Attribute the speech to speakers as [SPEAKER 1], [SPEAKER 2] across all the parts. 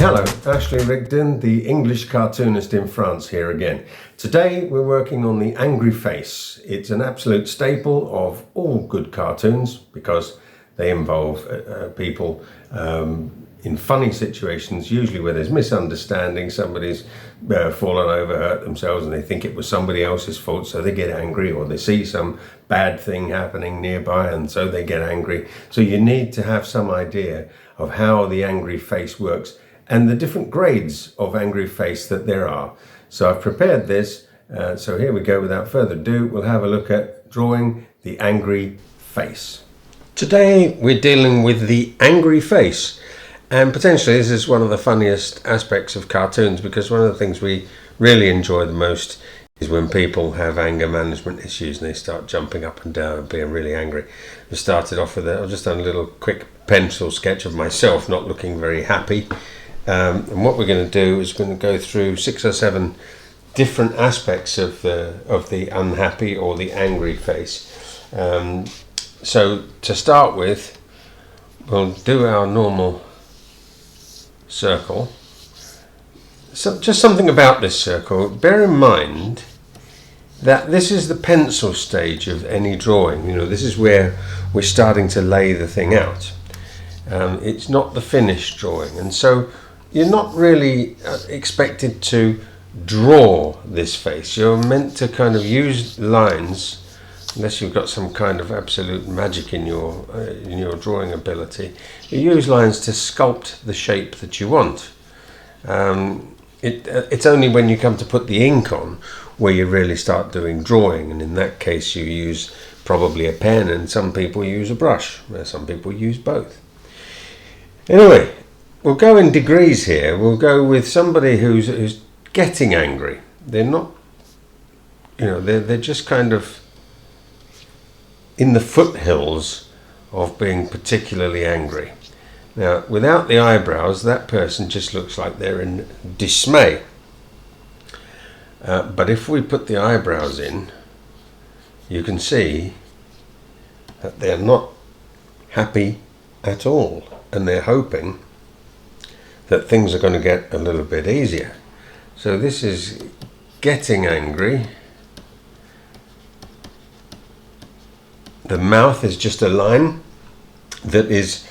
[SPEAKER 1] Hello, Ashley Rigdon, the English cartoonist in France here again. Today we're working on the angry face. It's an absolute staple of all good cartoons because they involve people in funny situations, usually where there's misunderstanding, somebody's fallen over, hurt themselves and they think it was somebody else's fault, so they get angry, or they see some bad thing happening nearby and so they get angry. So you need to have some idea of how the angry face works and the different grades of angry face that there are. So I've prepared this, so here we go. Without further ado, we'll have a look at drawing the angry face. Today we're dealing with the angry face, and potentially this is one of the funniest aspects of cartoons, because one of the things we really enjoy the most is when people have anger management issues and they start jumping up and down and being really angry. We started off with I've just done a little quick pencil sketch of myself not looking very happy. And what we're going to do is we're going to go through 6 or 7 different aspects of the unhappy or the angry face. So to start with, we'll do our normal circle. So just something about this circle. Bear in mind that this is the pencil stage of any drawing. You know, this is where we're starting to lay the thing out. It's not the finished drawing, and so you're not really expected to draw this face. You're meant to kind of use lines, unless you've got some kind of absolute magic in your drawing ability. You use lines to sculpt the shape that you want. It's only when you come to put the ink on where you really start doing drawing, and in that case you use probably a pen, and some people use a brush, where some people use both. Anyway, we'll go in degrees here. We'll go with somebody who's getting angry. They're not, they're just kind of in the foothills of being particularly angry. Now, without the eyebrows, that person just looks like they're in dismay. But if we put the eyebrows in, you can see that they're not happy at all, and they're hoping that things are going to get a little bit easier. So this is getting angry. The mouth is just a line that is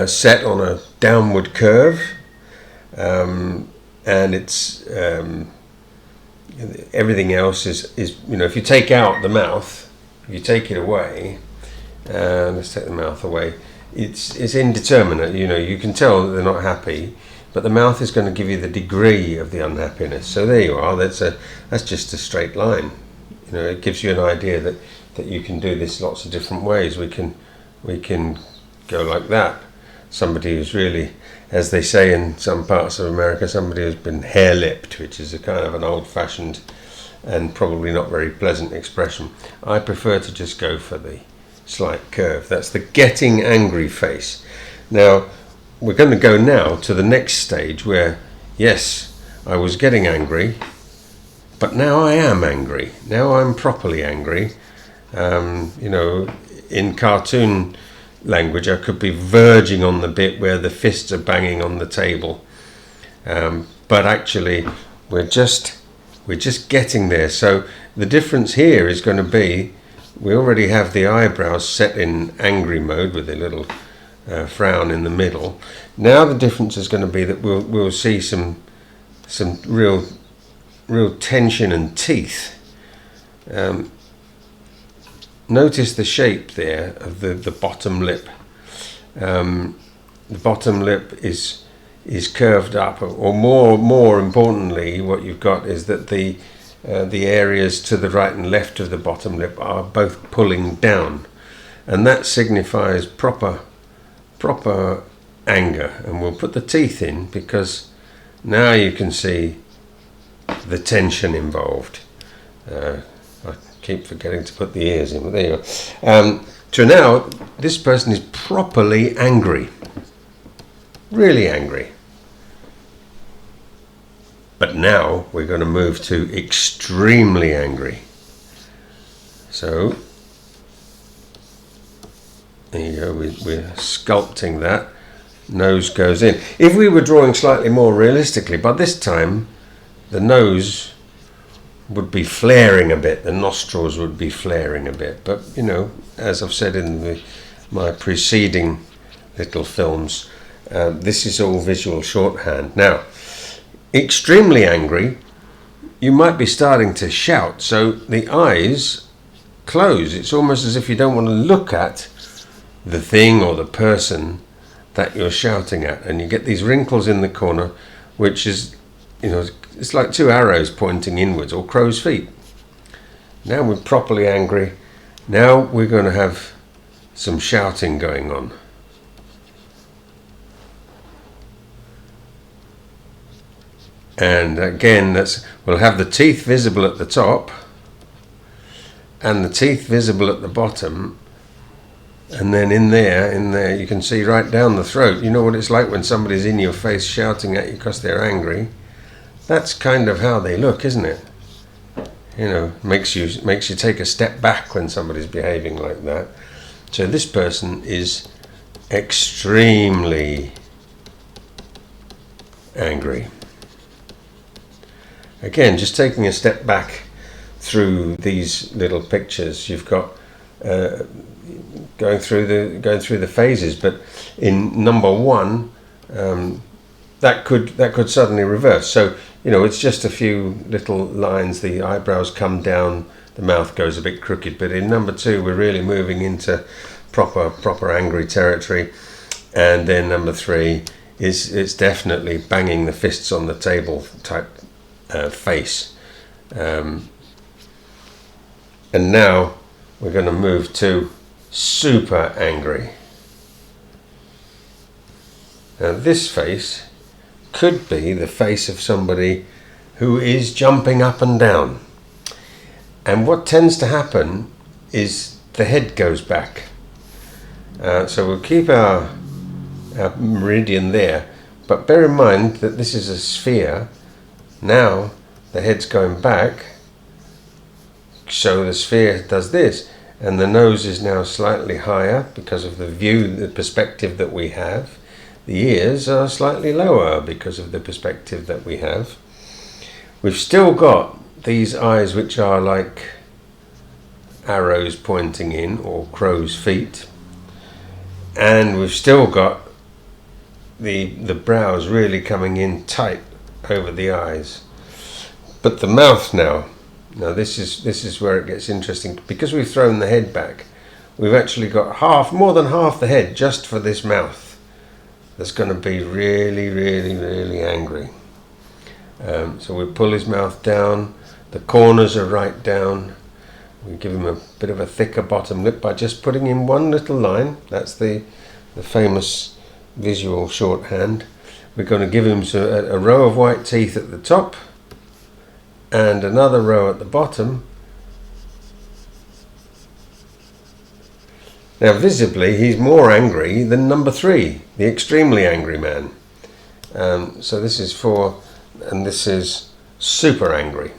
[SPEAKER 1] set on a downward curve, and it's everything else is if you take out the mouth, if you take it away, let's take the mouth away, it's indeterminate. You can tell that they're not happy, but the mouth is going to give you the degree of the unhappiness. So there you are. That's just a straight line. It gives you an idea that you can do this lots of different ways. We can go like that. Somebody who's really, as they say in some parts of America, somebody who's been hair-lipped, which is a kind of an old-fashioned and probably not very pleasant expression. I prefer to just go for the slight curve. That's the getting angry face. Now, we're going to go now to the next stage where, yes, I was getting angry, but now I am angry. Now I'm properly angry. In cartoon language, I could be verging on the bit where the fists are banging on the table. But actually, we're just getting there. So the difference here is going to be, we already have the eyebrows set in angry mode with a little frown in the middle. Now the difference is going to be that we'll see some real tension and teeth. Notice the shape there of the bottom lip. The bottom lip is curved up, or more importantly, what you've got is that the areas to the right and left of the bottom lip are both pulling down, and that signifies proper anger. And we'll put the teeth in because now you can see the tension involved. I keep forgetting to put the ears in, but there you go. So now this person is properly angry, really angry. But now we're going to move to extremely angry. So there you go, we're sculpting that. nose goes in. If we were drawing slightly more realistically, by this time the nose would be flaring a bit, the nostrils would be flaring a bit. But you know, as I've said in my preceding little films, this is all visual shorthand. Now, extremely angry, you might be starting to shout, so the eyes close. It's almost as if you don't want to look at the thing or the person that you're shouting at, and you get these wrinkles in the corner, which is, you know, it's like two arrows pointing inwards, or crow's feet. Now we're properly angry. Now we're going to have some shouting going on. And again, we'll have the teeth visible at the top and the teeth visible at the bottom, and then in there you can see right down the throat. You know what it's like when somebody's in your face shouting at you because they're angry? That's kind of how they look, isn't it? You know, makes you take a step back when somebody's behaving like that. So this person is extremely angry. Again, just taking a step back through these little pictures, you've got going through the phases. But in number one, that could suddenly reverse. So you know, it's just a few little lines. The eyebrows come down, the mouth goes a bit crooked. But in number two, we're really moving into proper angry territory. And then number three it's definitely banging the fists on the table type face. And now we're going to move to super angry. Now this face could be the face of somebody who is jumping up and down. And what tends to happen is the head goes back. So we'll keep our meridian there, but bear in mind that this is a sphere. Now the head's going back, so the sphere does this, and the nose is now slightly higher because of the perspective that we have. The ears are slightly lower because of the perspective that we have. We've still got these eyes which are like arrows pointing in, or crow's feet, and we've still got the brows really coming in tight over the eyes. But the mouth now this is where it gets interesting, because we've thrown the head back. We've actually got more than half the head just for this mouth that's going to be really, really, really angry. So we pull his mouth down, the corners are right down. We give him a bit of a thicker bottom lip by just putting in one little line. That's the famous visual shorthand. We're going to give him a row of white teeth at the top and another row at the bottom. Now visibly he's more angry than number three, the extremely angry man. So this is 4, and this is super angry.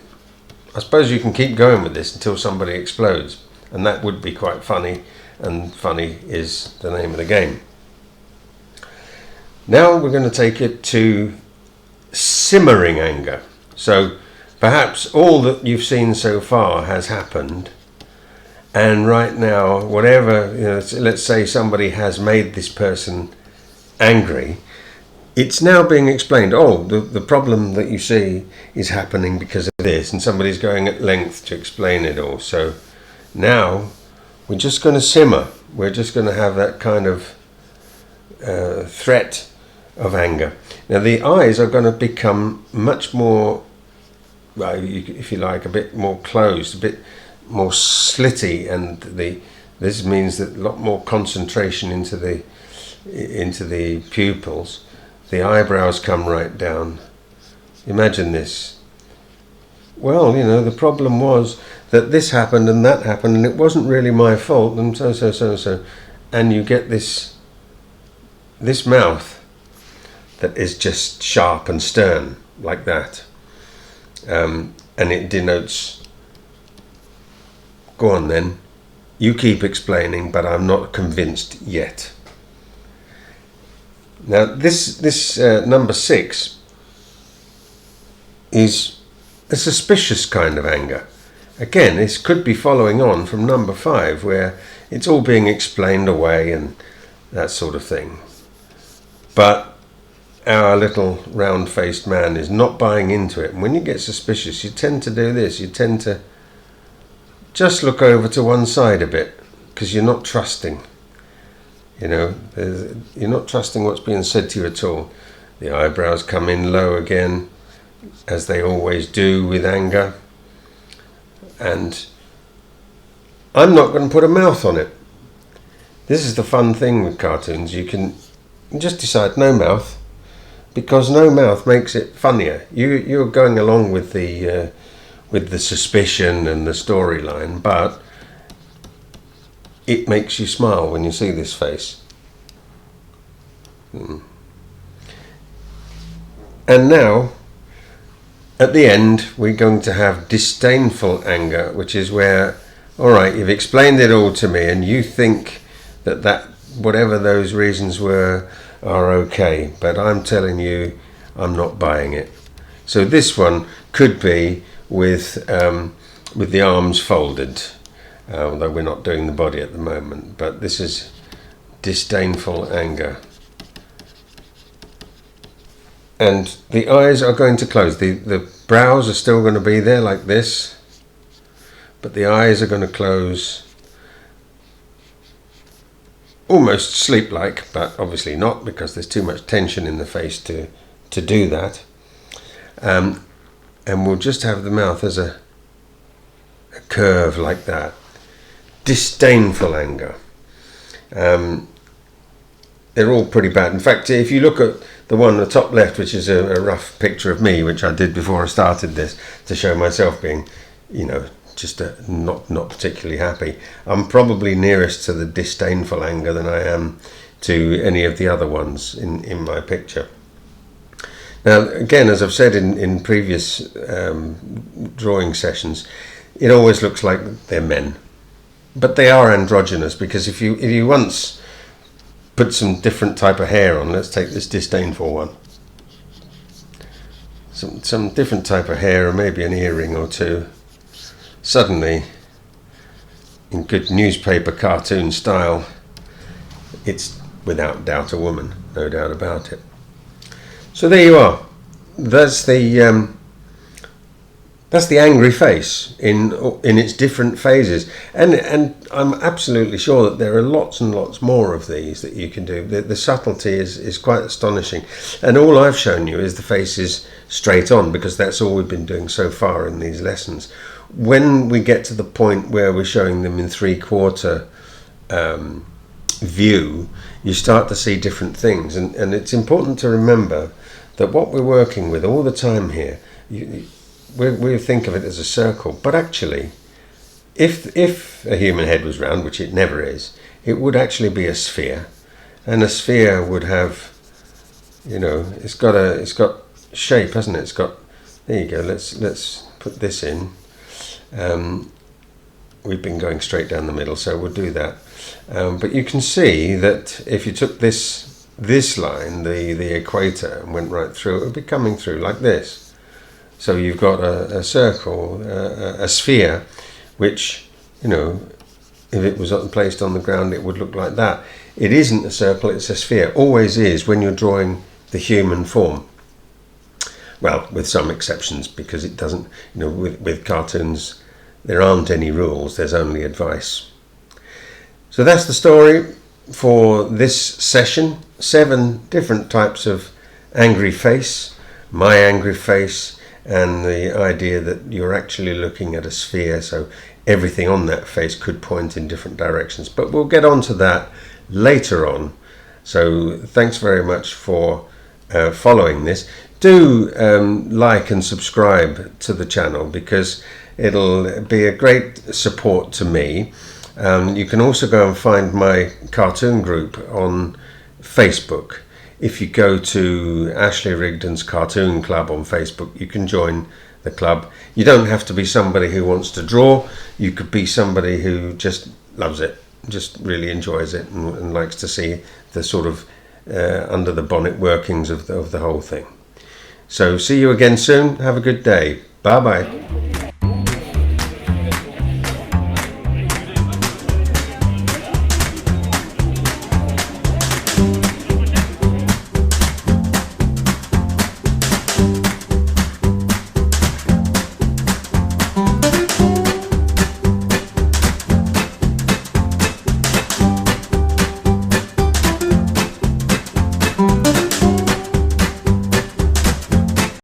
[SPEAKER 1] I suppose you can keep going with this until somebody explodes, and that would be quite funny, and funny is the name of the game. Now we're going to take it to simmering anger. So perhaps all that you've seen so far has happened, and right now, whatever, you know, let's say somebody has made this person angry, it's now being explained. Oh, the problem that you see is happening because of this, and somebody's going at length to explain it all. So now we're just going to simmer. We're just going to have that kind of threat of anger. Now the eyes are going to become much more, if you like, a bit more closed, a bit more slitty, and this means that a lot more concentration into the pupils. The eyebrows come right down. Imagine this. Well, you know, the problem was that this happened and that happened, and it wasn't really my fault, and so, and you get this mouth that is just sharp and stern like that, and it denotes, go on then, you keep explaining, but I'm not convinced yet. Now this number 6 is a suspicious kind of anger. Again, this could be following on from number 5, where it's all being explained away and that sort of thing. But our little round-faced man is not buying into it. And when you get suspicious, you tend to do this. You tend to just look over to one side a bit, because you're not trusting. You're not trusting what's being said to you at all. The eyebrows come in low again, as they always do with anger. And I'm not going to put a mouth on it. This is the fun thing with cartoons. You can just decide no mouth, because no mouth makes it funnier. You're going along with the suspicion and the storyline, but it makes you smile when you see this face. And now, at the end, we're going to have disdainful anger, which is where, all right, you've explained it all to me, and you think that whatever those reasons were are okay, but I'm telling you, I'm not buying it. So this one could be with the arms folded, although we're not doing the body at the moment. But this is disdainful anger. And the eyes are going to close. The brows are still going to be there like this, but the eyes are going to close almost sleep-like, but obviously not, because there's too much tension in the face to do that. And we'll just have the mouth as a curve like that. Disdainful anger. They're all pretty bad. In fact, if you look at the one on the top left, which is a rough picture of me, which I did before I started this, to show myself being, just not particularly happy, I'm probably nearest to the disdainful anger than I am to any of the other ones in my picture. Now, again, as I've said in previous drawing sessions, it always looks like they're men, but they are androgynous, because if you once put some different type of hair on, let's take this disdainful one, some different type of hair, or maybe an earring or two, suddenly, in good newspaper cartoon style, it's without doubt a woman, no doubt about it. So there you are. That's the angry face in its different phases, and I'm absolutely sure that there are lots and lots more of these that you can do. The subtlety is quite astonishing, and all I've shown you is the faces straight on, because that's all we've been doing so far in these lessons. When we get to the point where we're showing them in 3/4 view, you start to see different things, and it's important to remember that what we're working with all the time here, we think of it as a circle, but actually, if a human head was round, which it never is, it would actually be a sphere, and a sphere would have, it's got shape, hasn't it? It's got, there you go. Let's put this in. We've been going straight down the middle, so we'll do that. But you can see that if you took this line, the equator, and went right through, it would be coming through like this. So you've got a circle, a sphere, which, if it was placed on the ground, it would look like that. It isn't a circle, it's a sphere. Always is when you're drawing the human form. Well, with some exceptions, because it doesn't, with cartoons, there aren't any rules, there's only advice. So that's the story for this session. 7 different types of angry face, my angry face, and the idea that you're actually looking at a sphere, so everything on that face could point in different directions. But we'll get on to that later on. So thanks very much for following this. Do like and subscribe to the channel, because it'll be a great support to me. You can also go and find my cartoon group on Facebook. If you go to Ashley Rigdon's Cartoon Club on Facebook, you can join the club. You don't have to be somebody who wants to draw. You could be somebody who just loves it, just really enjoys it, and likes to see the sort of under the bonnet workings of the whole thing. So see you again soon. Have a good day. Bye bye.